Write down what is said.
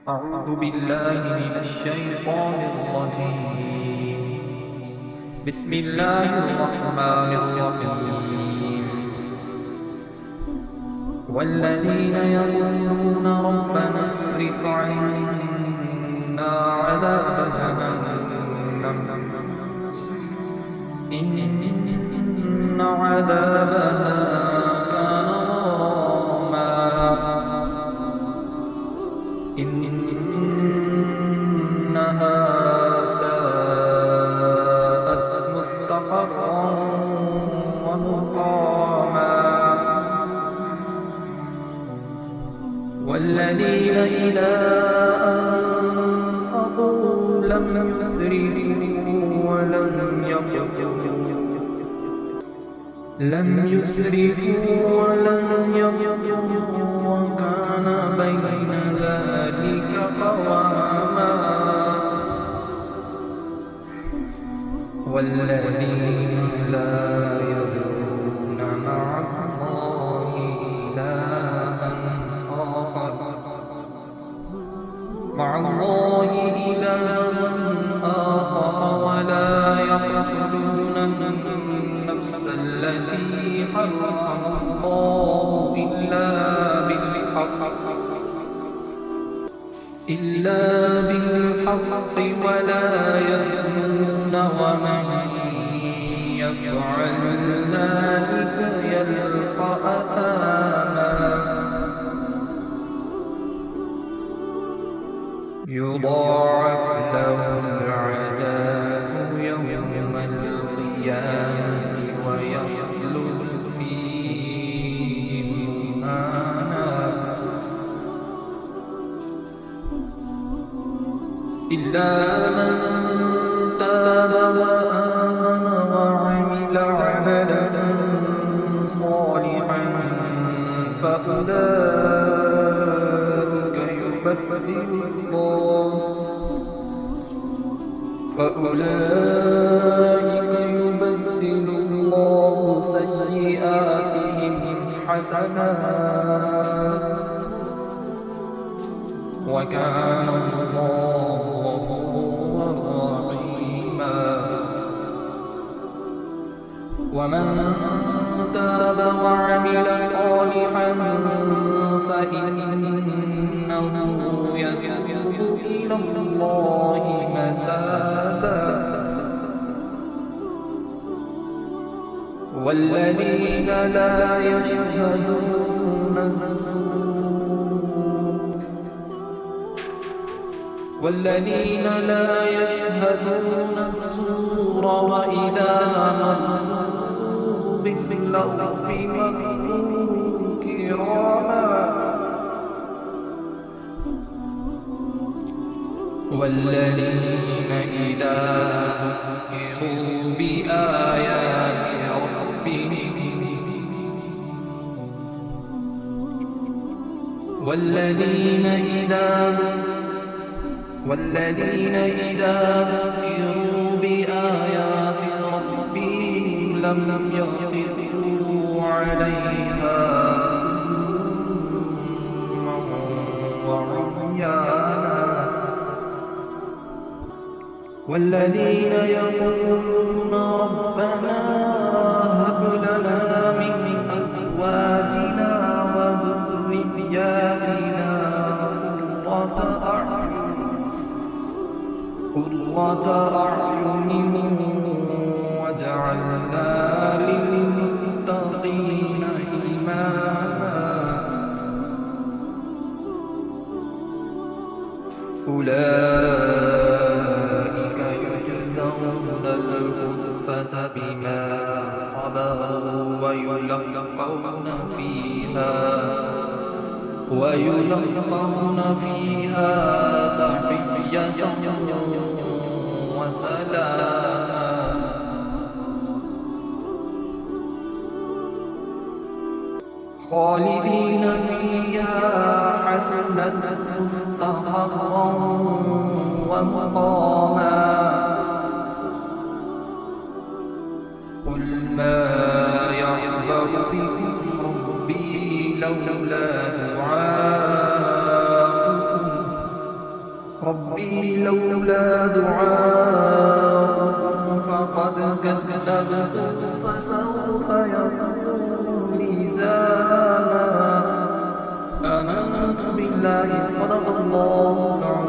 أعوذ بالله من الشيطان الرجيم. بسم الله الرحمن الرحيم. والذين يقولون ربنا اصرف عنا عذاب جهنم إن عذابها كان غراما إنها ساءت مستقرا ومقاما والذين إذا أنفقوا لم يسرفوا ولم يقتروا وكان بين ذلك قواما والذين لا يدعون مع الله إلها آخر ولا يقتلون النفس التي حرم الله إلا بالحق ولا يزنون ومن يفعل ذلك يلقى أثاما يضاعف له العذاب يوم القيامة ويخلد فيه مهانا إلا من تاب وآمن وعمل عملا صالحا فأولئك يبدل الله سيئاتهم حسنات وكان الله غفورا رحيما ومن تاب وعمل صالحا فإنه يتوب إلى الله متابا والذين لا يشهدون الزور وإذا مروا باللغو مروا كراما والذين إذا ذكروا بآيات ربهم لم يخروا عليها صما وعميانا والذين يقولون ربنا هب لنا من أزواجنا وذرياتنا قرة أعين واجعلنا للمتقين إماما أولئك يجزون الغرفة بما صبروا ويلقون فيها تحية وسلاما خالدين فيها حسنت مستقرا ومقاما قل ما يعبأ بكم ربي لولا دعاؤكم ربي لولا دعاؤكم فقد كذبت فسوف يكون لزاما. آمنت بالله صدق الله العظيم.